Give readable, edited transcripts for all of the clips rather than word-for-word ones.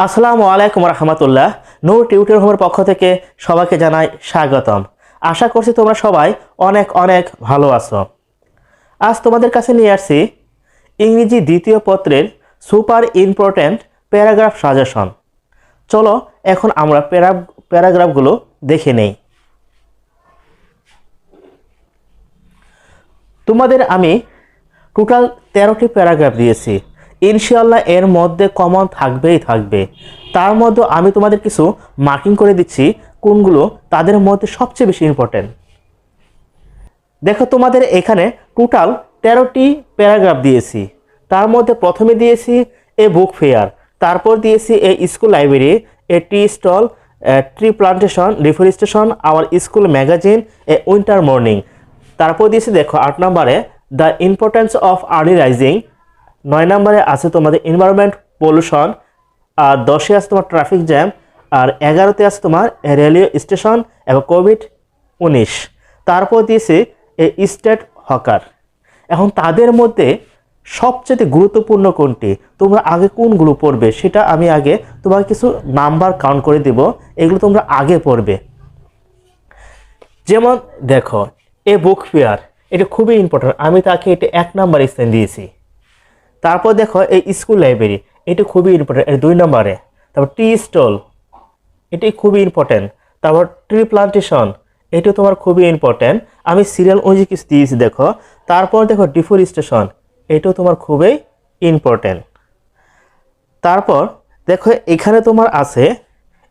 আসসালামু আলাইকুম রহমতুল্লাহ। নূর টিউটোরিয়াল হোমের পক্ষ থেকে সবাইকে জানাই স্বাগতম। আশা করছি তোমরা সবাই অনেক অনেক ভালো আছো। আজ তোমাদের কাছে নিয়ে আসছি ইংরেজি দ্বিতীয় পত্রের সুপার ইম্পর্ট্যান্ট প্যারাগ্রাফ সাজেশন। চলো এখন আমরা প্যারাগ্রাফগুলো দেখে নেই। তোমাদের আমি টোটাল 13টি প্যারাগ্রাফ দিয়েছি। ইনশাআল্লাহ এর মধ্যে কমন থাকবে। তার মধ্যে আমি তোমাদের কিছু মার্কিং করে দিচ্ছি কোনগুলো তাদের মধ্যে সবচেয়ে বেশি ইম্পর্টেন্ট। দেখো তোমাদের এখানে টোটাল 13টি প্যারাগ্রাফ দিয়েছি। তার মধ্যে প্রথমে দিয়েছি এ বুক ফেয়ার, তারপর দিয়েছি a school library, a tea stall, tree plantation, deforestation, our school magazine, a winter morning. তারপর দিয়েছি দেখো 8 নম্বরে the importance of early rising, 9 নম্বরে আছে তোমাদের এনভায়রনমেন্ট পলিউশন, আর 10-এ আছে তোমার ট্রাফিক জ্যাম, আর 11-তে আছে তোমার রেলওয়ে স্টেশন এবং কোভিড-19। তারপর দিয়েছে এ স্টেট হকার। এখন তাদের মধ্যে সবচেয়ে গুরুত্বপূর্ণ কোনটি, তোমরা আগে কোনগুলো পড়বে সেটা আমি আগে তোমাকে কিছু নাম্বার কাউন্ট করে দিব, এগুলো তোমরা আগে পড়বে। যেমন দেখো এ বুক ফেয়ার, এটা খুবই ইম্পর্টেন্ট, আমি তাকে এটা 1 নাম্বার স্থান দিয়েছি। তারপর দেখো এই স্কুল লাইব্রেরি, এটা খুবই ইম্পর্টেন্ট, এটা 2 নম্বরে। তারপর টি স্টল, এটি খুবই ইম্পর্টেন্ট। তারপর ট্রি প্লান্টেশন, এটাও তোমার খুবই ইম্পর্টেন্ট, আমি সিরিয়াল অনুযায়ী কিছু দিয়েছি দেখো। তারপর দেখো ডিফরেস্টেশন, এটাও তোমার খুবই ইম্পর্টেন্ট। তারপর দেখো এখানে তোমার আছে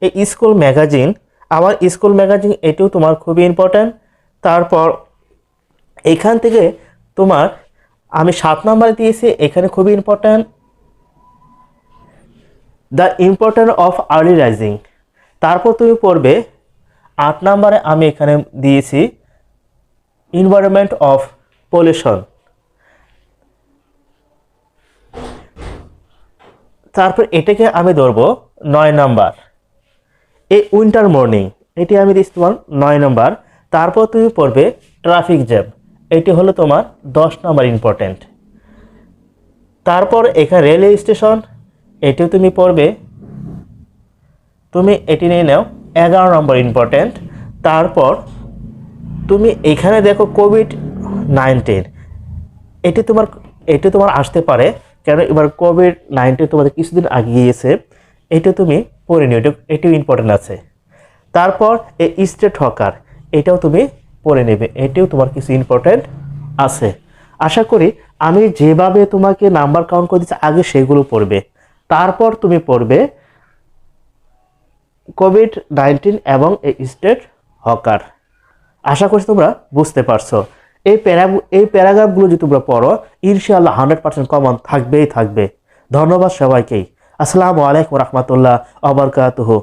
এই স্কুল ম্যাগাজিন, আবার স্কুল ম্যাগাজিন এটাও তোমার খুবই ইম্পর্টেন্ট। তারপর এখান থেকে তোমার আমি 7 নম্বরে দিয়েছি, এখানে খুবই important the importance of early rising. তারপর তুমি পড়বে 8 নম্বরে আমি এখানে দিয়েছি এনভায়রনমেন্ট অফ পলিউশন। তারপর এটাকে আমি ধরবো 9 নাম্বার, এই উইন্টার মর্নিং, এটি আমি দিচ্ছি তোমার 9 নম্বর। তারপর তুমি পড়বে ট্রাফিক জ্যাম, এটি হলো তোমার 10 নম্বর ইম্পর্টেন্ট। তারপর এখানে রেলওয়ে স্টেশন, এটিও তুমি পড়বে, তুমি এটি নিয়ে নাও 11 নম্বর ইম্পর্টেন্ট। তারপর তুমি এখানে দেখো কোভিড-19, এটি তোমার আসতে পারে, কেন এবার কোভিড-19 তোমাদের কিছুদিন আগে গিয়েছে, এটা তুমি পড়ে নিও, এটিও ইম্পর্টেন্ট আছে। তারপর এই স্টেট হকার, এটাও তুমি পড়ে নেবে, এটিও তোমার কিছু ইম্পর্টেন্ট আছে। আশা করি আমি যেভাবে তোমাকে নাম্বার কাউন্ট করে দিচ্ছি আগে সেগুলো পড়বে, তারপর তুমি পড়বে কোভিড-19 এবং এই স্টেট হকার। আশা করছি তোমরা বুঝতে পারছো। এই প্যারাগ্রাফগুলো যদি তোমরা পড়ো ইনশাআল্লাহ 100% কমন থাকবে। ধন্যবাদ সবাইকেই। আসসালামু আলাইকুম রহমতুল্লাহ ওয়া বারাকাতুহু।